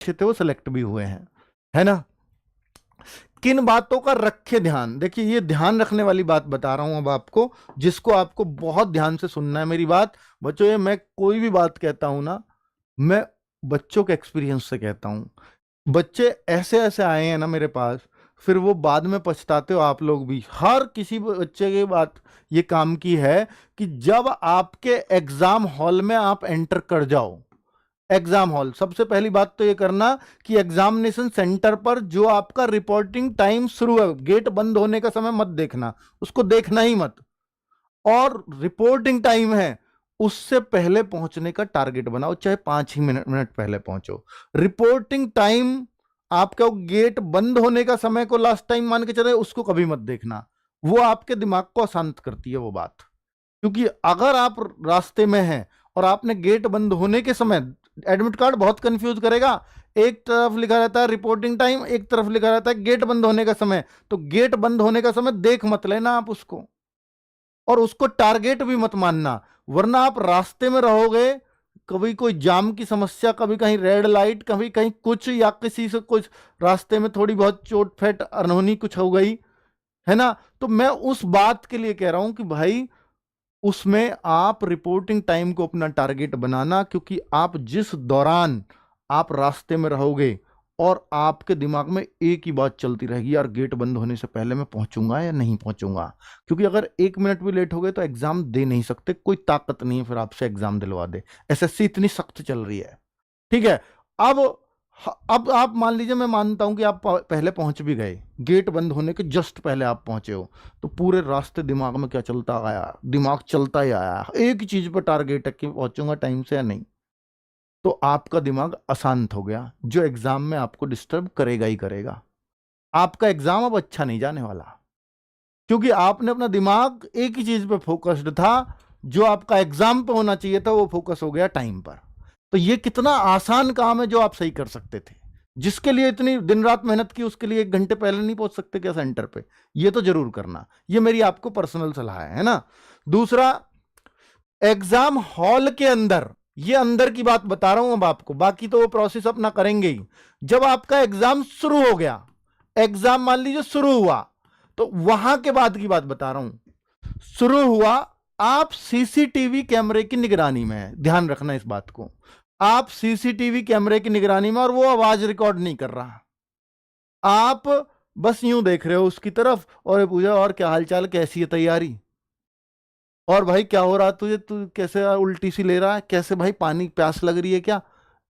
अच्छे थे वो सिलेक्ट भी हुए हैं, है ना। किन बातों का रखे ध्यान, देखिए ये ध्यान रखने वाली बात बता रहा हूं अब आपको, जिसको आपको बहुत ध्यान से सुनना है मेरी बात बच्चों। ये मैं कोई भी बात कहता हूं ना, मैं बच्चों के एक्सपीरियंस से कहता हूं। बच्चे ऐसे ऐसे आए हैं ना मेरे पास, फिर वो बाद में पछताते हो आप लोग भी। हर किसी बच्चे की बात ये काम की है कि जब आपके एग्जाम हॉल में आप एंटर कर जाओ, एग्जाम हॉल, सबसे पहली बात तो ये करना कि एग्जामिनेशन सेंटर पर जो आपका रिपोर्टिंग टाइम शुरू है, गेट बंद होने का समय मत देखना, उसको देखना ही मत। और रिपोर्टिंग टाइम है उससे पहले पहुंचने का टारगेट बनाओ, चाहे 5 ही मिनट पहले पहुंचो। रिपोर्टिंग टाइम आपका गेट बंद होने का समय को लास्ट टाइम मान के चले, उसको कभी मत देखना, वो आपके दिमाग को अशांत करती है वो बात। क्योंकि अगर आप रास्ते में हैं और आपने गेट बंद होने के समय, एडमिट कार्ड बहुत कंफ्यूज करेगा, एक तरफ लिखा रहता है रिपोर्टिंग टाइम, एक तरफ लिखा रहता है गेट बंद होने का समय, तो गेट बंद होने का समय देख मत लेना आप उसको, और उसको टारगेट भी मत मानना, वरना आप रास्ते में रहोगे, कभी कोई जाम की समस्या, कभी कहीं रेड लाइट, कभी कहीं कुछ, या किसी से कुछ रास्ते में थोड़ी बहुत चोट फेट अनहोनी कुछ हो गई, है ना। तो मैं उस बात के लिए कह रहा हूं कि भाई उसमें आप रिपोर्टिंग टाइम को अपना टारगेट बनाना, क्योंकि आप जिस दौरान आप रास्ते में रहोगे और आपके दिमाग में एक ही बात चलती रहेगी, यार गेट बंद होने से पहले मैं पहुंचूंगा या नहीं पहुंचूंगा। क्योंकि अगर 1 मिनट भी लेट हो गए तो एग्जाम दे नहीं सकते, कोई ताकत नहीं है फिर आपसे एग्जाम दिलवा दे, एसएससी इतनी सख्त चल रही है, ठीक है। अब अब आप मान लीजिए, मैं मानता हूं कि आप पहले पहुंच भी गए, गेट बंद होने के जस्ट पहले आप पहुंचे हो, तो पूरे रास्ते दिमाग में क्या चलता आया, दिमाग चलता ही आया, एक ही चीज पर टारगेट है कि पहुंचूंगा टाइम से या नहीं। तो आपका दिमाग अशांत हो गया, जो एग्जाम में आपको डिस्टर्ब करेगा ही करेगा। आपका एग्जाम अब अच्छा नहीं जाने वाला, क्योंकि आपने अपना दिमाग एक ही चीज पे फोकस्ड था, जो आपका एग्जाम पे होना चाहिए था वो फोकस हो गया टाइम पर। तो ये कितना आसान काम है जो आप सही कर सकते थे, जिसके लिए इतनी दिन रात मेहनत की, उसके लिए 1 घंटे पहले नहीं पहुंच सकते क्या सेंटर पे? ये तो जरूर करना, ये मेरी आपको पर्सनल सलाह है ना। दूसरा, एग्जाम हॉल के अंदर, ये अंदर की बात बता रहा हूं अब आपको, बाकी तो वो प्रोसेस अपना करेंगे ही। जब आपका एग्जाम शुरू हो गया, एग्जाम मान लीजिए शुरू हुआ, तो वहां के बाद की बात बता रहा हूं। शुरू हुआ, आप सीसीटीवी कैमरे की निगरानी में है, ध्यान रखना इस बात को, आप सीसीटीवी कैमरे की निगरानी में, और वो आवाज रिकॉर्ड नहीं कर रहा, आप बस यूं देख रहे हो उसकी तरफ, और पूछा और क्या हालचाल, कैसी है तैयारी, और भाई क्या हो रहा तुझे, तू कैसे उल्टी सी ले रहा है, कैसे भाई पानी प्यास लग रही है क्या,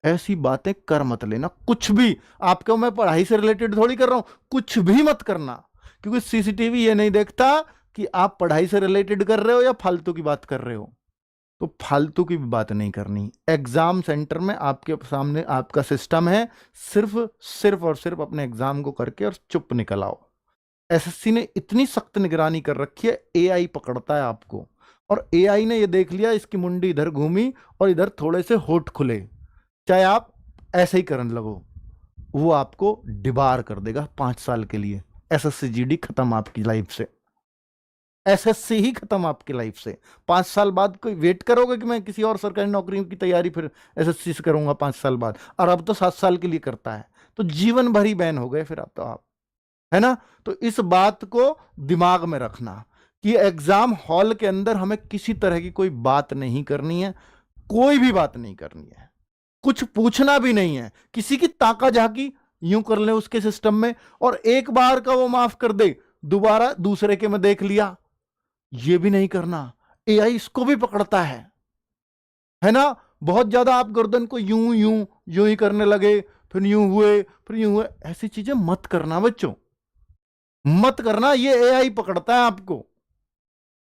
ऐसी बातें कर मत लेना कुछ भी। आपको मैं पढ़ाई से रिलेटेड थोड़ी कर रहा हूं, कुछ भी मत करना, क्योंकि सीसीटीवी ये नहीं देखता कि आप पढ़ाई से रिलेटेड कर रहे हो या फालतू की बात कर रहे हो। तो फालतू की भी बात नहीं करनी। एग्जाम सेंटर में आपके सामने आपका सिस्टम है, सिर्फ सिर्फ और सिर्फ अपने एग्जाम को करके और चुप निकल आओ। एसएससी ने इतनी सख्त निगरानी कर रखी है, एआई पकड़ता है आपको, और एआई ने ये देख लिया इसकी मुंडी इधर घूमी और इधर थोड़े से होठ खुले, चाहे आप ऐसे ही करने लगो, वो आपको डिबार कर देगा 5 साल के लिए। एसएससी जीडी खत्म आपकी लाइफ से, एसएससी ही खत्म आपकी लाइफ से। 5 साल बाद कोई वेट करोगे कि मैं किसी और सरकारी नौकरी की तैयारी फिर एसएससी से करूंगा 5 साल बाद, और अब तो 7 साल के लिए करता है, तो जीवन भर ही बैन हो गए फिर अब तो आप, है ना। तो इस बात को दिमाग में रखना कि एग्जाम हॉल के अंदर हमें किसी तरह की कोई बात नहीं करनी है, कोई भी बात नहीं करनी है, कुछ पूछना भी नहीं है, किसी की ताका झाकी यूं कर ले उसके सिस्टम में, और एक बार का वो माफ कर दे, दोबारा दूसरे के में देख लिया, ये भी नहीं करना। एआई इसको भी पकड़ता है ना। बहुत ज्यादा आप गर्दन को यूं यूं यूं ही करने लगे, फिर यूं हुए, फिर यूं हुए, ऐसी चीजें मत करना बच्चों, मत करना। ये एआई पकड़ता है आपको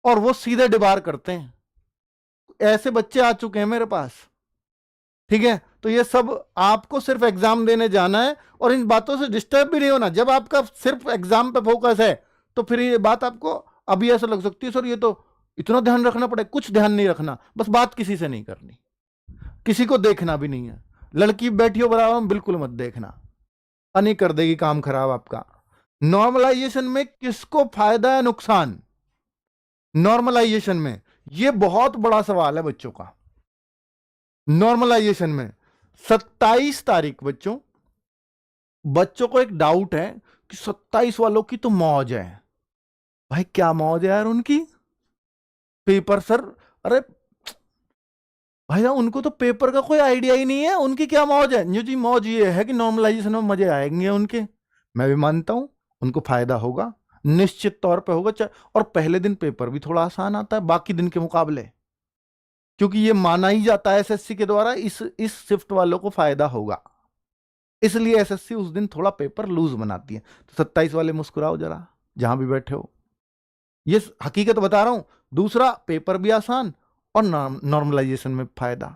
और वो सीधे डिबार करते हैं। ऐसे बच्चे आ चुके हैं मेरे पास, ठीक है। तो ये सब आपको सिर्फ एग्जाम देने जाना है, और इन बातों से डिस्टर्ब भी नहीं होना। जब आपका सिर्फ एग्जाम पे फोकस है तो फिर ये बात आपको अभी ऐसा लग सकती है, सर ये तो इतना ध्यान रखना पड़े, कुछ ध्यान नहीं रखना, बस बात किसी से नहीं करनी, किसी को देखना भी नहीं है। लड़की बैठी हो बराबर में, बिल्कुल मत देखना, नहीं कर देगी काम खराब आपका। नॉर्मलाइजेशन में किसको फायदा है नुकसान? नॉर्मलाइजेशन में यह बहुत बड़ा सवाल है बच्चों का। नॉर्मलाइजेशन में 27 तारीख बच्चों, बच्चों को एक डाउट है कि 27 वालों की तो मौज है। भाई क्या मौज है यार उनकी, पेपर सर। अरे भाई साहब, उनको तो पेपर का कोई आइडिया ही नहीं है, उनकी क्या मौज है? जी मौज ये है कि नॉर्मलाइजेशन में मजे आएंगे उनके। मैं भी मानता हूं उनको फायदा होगा, निश्चित तौर पे होगा। और पहले दिन पेपर भी थोड़ा आसान आता है बाकी दिन के मुकाबले, क्योंकि ये माना ही जाता है एसएससी के द्वारा इस शिफ्ट वालों को फायदा होगा, इसलिए एसएससी उस दिन थोड़ा पेपर लूज बनाती है। तो 27 वाले मुस्कुराओ जरा, जहां भी बैठे हो, ये हकीकत बता रहा हूं। दूसरा, पेपर भी आसान और नॉर्मलाइजेशन में फायदा।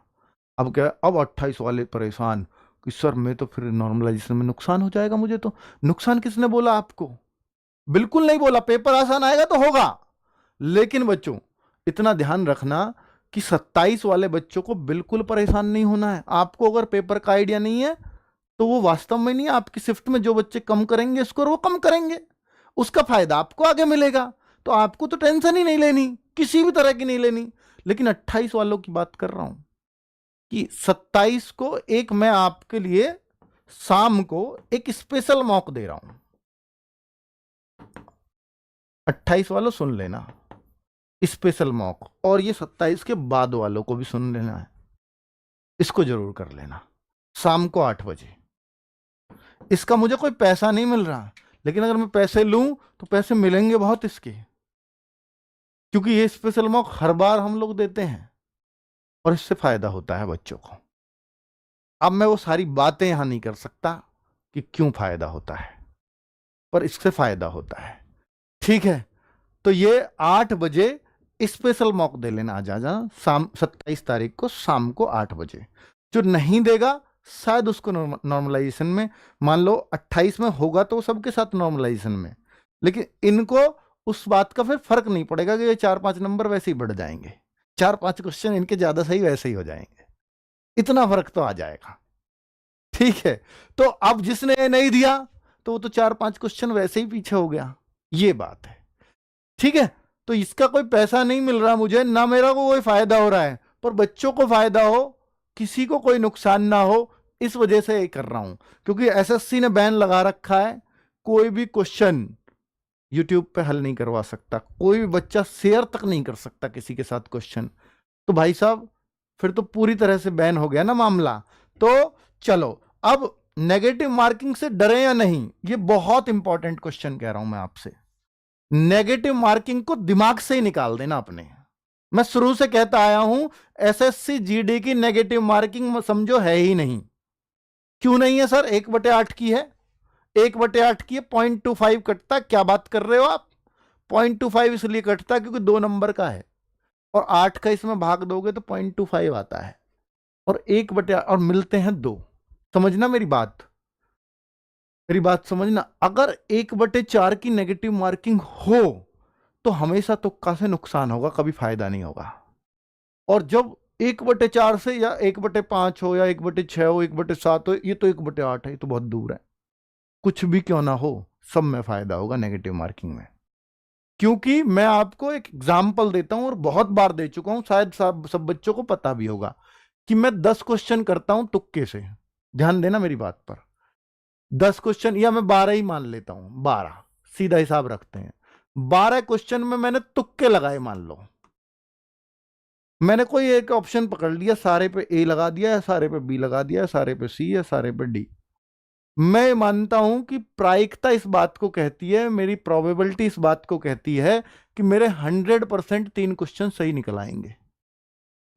अब क्या, अब 28 वाले परेशान कि सर मैं तो फिर नॉर्मलाइजेशन में नुकसान हो जाएगा मुझे। तो नुकसान किसने बोला आपको? बिल्कुल नहीं बोला, पेपर आसान आएगा तो होगा। लेकिन बच्चों इतना ध्यान रखना कि 27 वाले बच्चों को बिल्कुल परेशान नहीं होना है। आपको अगर पेपर का आइडिया नहीं है तो वो वास्तव में नहीं, आपकी शिफ्ट में जो बच्चे कम करेंगे स्कोर वो कम करेंगे, उसका फायदा आपको आगे मिलेगा। तो आपको तो टेंशन ही नहीं लेनी, किसी भी तरह की नहीं लेनी। लेकिन 28 वालों की बात कर रहा हूं कि 27 को एक मैं आपके लिए शाम को एक स्पेशल मौका दे रहा हूं। 28 वालों सुन लेना, स्पेशल मौका। और ये 27 के बाद वालों को भी सुन लेना है, इसको जरूर कर लेना। शाम को 8 बजे। इसका मुझे कोई पैसा नहीं मिल रहा, लेकिन अगर मैं पैसे लूं तो पैसे मिलेंगे बहुत इसके, क्योंकि ये स्पेशल मौका हर बार हम लोग देते हैं और इससे फायदा होता है बच्चों को। अब मैं वो सारी बातें यहां नहीं कर सकता कि क्यों फायदा होता है, पर इससे फायदा होता है। ठीक है, तो ये 8 बजे स्पेशल मौका दे लेना। आ जा शाम 27 तारीख को शाम को 8 बजे। जो नहीं देगा शायद उसको नॉर्मलाइजेशन में, मान लो 28 में होगा तो सबके साथ नॉर्मलाइजेशन में, लेकिन इनको उस बात का फिर फर्क नहीं पड़ेगा कि ये 4-5 नंबर वैसे ही बढ़ जाएंगे, 4-5 क्वेश्चन इनके ज्यादा सही वैसे ही हो जाएंगे, इतना फर्क तो आ जाएगा। ठीक है, तो अब जिसने नहीं दिया तो वो तो 4-5 क्वेश्चन वैसे ही पीछे हो गया, ये बात है। ठीक है, तो इसका कोई पैसा नहीं मिल रहा मुझे, ना मेरा को कोई फायदा हो रहा है, पर बच्चों को फायदा हो, किसी को कोई नुकसान ना हो, इस वजह से ये कर रहा हूं। क्योंकि एसएससी ने बैन लगा रखा है, कोई भी क्वेश्चन यूट्यूब पे हल नहीं करवा सकता, कोई भी बच्चा शेयर तक नहीं कर सकता किसी के साथ क्वेश्चन। तो भाई साहब फिर तो पूरी तरह से बैन हो गया ना मामला। तो चलो, अब नेगेटिव मार्किंग से डरे या नहीं, ये बहुत इंपॉर्टेंट क्वेश्चन कह रहा हूं मैं आपसे। नेगेटिव मार्किंग को दिमाग से ही निकाल देना अपने। मैं शुरू से कहता आया हूं एसएससी जीडी की नेगेटिव मार्किंग समझो है ही नहीं। क्यों नहीं है सर? 1/8 की है, 1/8 की है, 0.25 कटता। क्या बात कर रहे हो आप? 0.25 इसलिए कटता क्योंकि 2 नंबर का है, और 8 का इसमें भाग दोगे तो 0.25 आता है, और 1/8 और मिलते हैं 2। समझना मेरी बात, मेरी बात समझना। अगर 1/4 की नेगेटिव मार्किंग हो तो हमेशा तुक्का से नुकसान होगा, कभी फायदा नहीं होगा। और जब 1/4 से या 1/5 हो या 1/6 हो 1/7 हो, ये तो 1/8 है, ये तो बहुत दूर है। कुछ भी क्यों ना हो, सब में फायदा होगा नेगेटिव मार्किंग में। क्योंकि मैं आपको एक एग्जाम्पल देता हूं और बहुत बार दे चुका हूं, शायद सब बच्चों को पता भी होगा कि मैं 10 क्वेश्चन करता हूं तुक्के से। ध्यान देना मेरी बात पर। 10 क्वेश्चन, या मैं 12 ही मान लेता हूं, 12 सीधा हिसाब रखते हैं। 12 क्वेश्चन में मैंने तुक्के लगाए, मान लो मैंने कोई एक ऑप्शन पकड़ लिया, सारे पे ए लगा दिया, या सारे पे बी लगा दिया, या सारे पे सी, या सारे पे डी। मैं मानता हूं कि प्रायिकता इस बात को कहती है, मेरी प्रोबेबिलिटी इस बात को कहती है कि मेरे 100% 3 क्वेश्चन सही निकल आएंगे।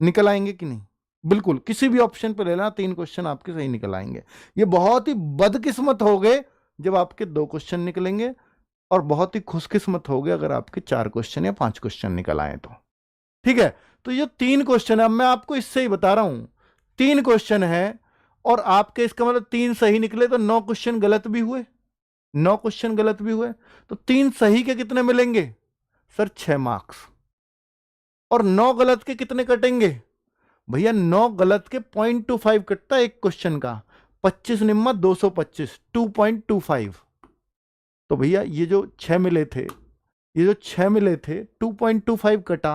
निकल आएंगे कि नहीं? बिल्कुल, किसी भी ऑप्शन पर लेना, 3 क्वेश्चन आपके सही निकल आएंगे। ये बहुत ही बदकिस्मत हो गए जब आपके 2 क्वेश्चन निकलेंगे, और बहुत ही खुशकिस्मत हो गए अगर आपके 4 क्वेश्चन या 5 क्वेश्चन निकल आए तो। ठीक है, तो ये 3 क्वेश्चन है, अब मैं आपको इससे ही बता रहा हूं 3 क्वेश्चन है, और आपके इसका मतलब 3 सही निकले तो 9 क्वेश्चन गलत भी हुए, 9 क्वेश्चन गलत भी हुए, तो 3 सही के कितने मिलेंगे सर? 6 मार्क्स। और 9 गलत के कितने कटेंगे भैया? 9 गलत के 0.25 कटता है एक क्वेश्चन का, 25 निम्मा 225, 2.25। तो भैया ये जो 6 मिले थे, ये जो 6 मिले थे, 2.25 कटा,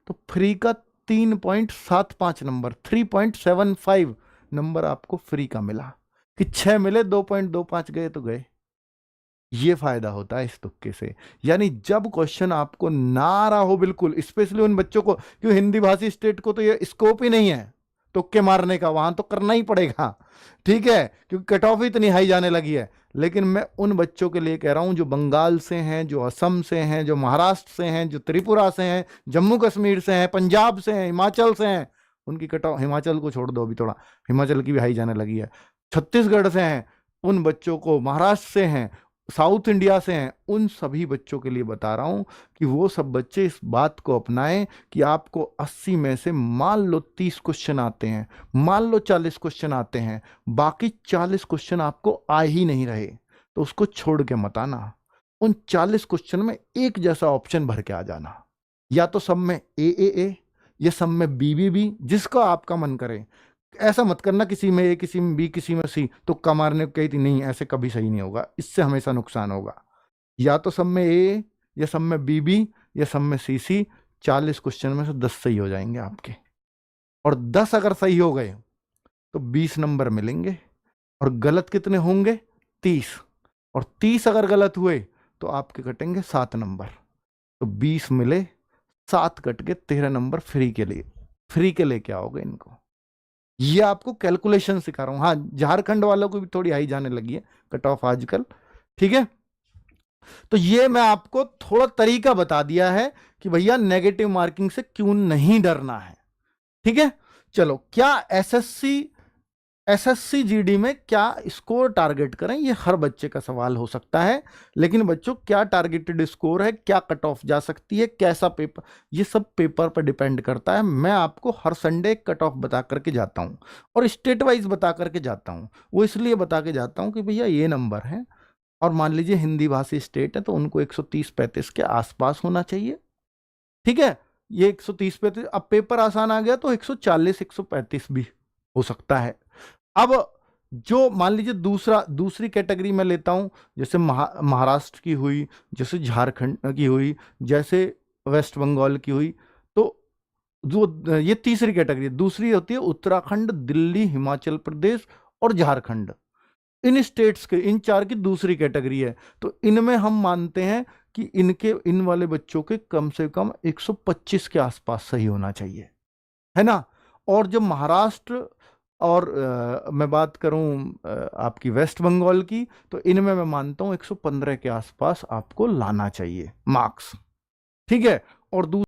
तो फ्री का 3.75 नंबर, 3.75 नंबर आपको फ्री का मिला। कि 6 मिले 2.25 गए तो गए। ये फायदा होता है इस तुक्के से। यानी जब क्वेश्चन आपको ना आ रहा हो बिल्कुल, स्पेशली उन बच्चों को, क्यों हिंदी भाषी स्टेट को तो ये स्कोप ही नहीं है तुक्के मारने का, वहां तो करना ही पड़ेगा, ठीक है, क्योंकि कट ऑफ इतनी हाई जाने लगी है। लेकिन मैं उन बच्चों के लिए कह रहा हूं जो बंगाल से हैं, जो असम से हैं, जो महाराष्ट्र से हैं, जो त्रिपुरा से हैं, जम्मू कश्मीर से हैं, पंजाब से हैं, हिमाचल से हैं, उनकी कट ऑफ, हिमाचल को छोड़ दो अभी थोड़ा, हिमाचल की भी हाई जाने लगी है, छत्तीसगढ़ से हैं उन बच्चों को, महाराष्ट्र से हैं, साउथ इंडिया से हैं, उन सभी बच्चों के लिए बता रहा हूं कि वो सब बच्चे इस बात को अपनाएं कि आपको 80 में से मान लो 30 क्वेश्चन आते हैं, मान लो 40 क्वेश्चन आते हैं, बाकी 40 क्वेश्चन आपको आ ही नहीं रहे, तो उसको छोड़ के मत आना। उन 40 क्वेश्चन में एक जैसा ऑप्शन भर के आ जाना, या तो सब में ए या सब में बी, जिसका आपका मन करे। ऐसा मत करना किसी में ए, किसी में बी, किसी में सी, तुक्का मारने को कही थी, नहीं, ऐसे कभी सही नहीं होगा, इससे हमेशा नुकसान होगा। या तो सब में ए, या सब में बी, या सब में सी। 40 क्वेश्चन में से 10 सही हो जाएंगे आपके, और 10 अगर सही हो गए तो 20 नंबर मिलेंगे, और गलत कितने होंगे? 30, और 30 अगर गलत हुए तो आपके कटेंगे 7 नंबर, तो 20 मिले, 7 कट के 13 नंबर फ्री के लिए, फ्री के लेके आओगे इनको। ये आपको कैलकुलेशन सिखा रहा हूं। हाँ, झारखंड वालों को भी थोड़ी हाई जाने लगी है कट ऑफ आजकल, ठीक है। तो ये मैं आपको थोड़ा तरीका बता दिया है कि भैया नेगेटिव मार्किंग से क्यों नहीं डरना है, ठीक है। चलो, क्या एसएससी जीडी में क्या स्कोर टारगेट करें, ये हर बच्चे का सवाल हो सकता है। लेकिन बच्चों, क्या टारगेटेड स्कोर है, क्या कट ऑफ जा सकती है, कैसा पेपर, ये सब पेपर पर डिपेंड करता है। मैं आपको हर संडे कट ऑफ बता करके जाता हूं, और स्टेट वाइज बता करके जाता हूं। वो इसलिए बता के जाता हूं कि भैया ये नंबर है, और मान लीजिए हिंदी भाषी स्टेट है तो उनको 130-35 के आसपास होना चाहिए, ठीक है। ये 130-35, अब पेपर आसान आ गया तो 140-135 भी हो सकता है। अब जो मान लीजिए दूसरी कैटेगरी में लेता हूं, जैसे महाराष्ट्र की हुई, जैसे झारखंड की हुई, जैसे वेस्ट बंगाल की हुई, तो जो ये तीसरी कैटेगरी, दूसरी होती है उत्तराखंड, दिल्ली, हिमाचल प्रदेश और झारखंड। इन स्टेट्स के, इन 4 की दूसरी कैटेगरी है। तो इनमें हम मानते हैं कि इन वाले बच्चों के कम से कम 125 के आसपास सही होना चाहिए, है ना। और जब महाराष्ट्र और मैं बात करूं आपकी वेस्ट बंगाल की, तो इनमें मैं मानता हूं 115 के आसपास आपको लाना चाहिए मार्क्स, ठीक है। और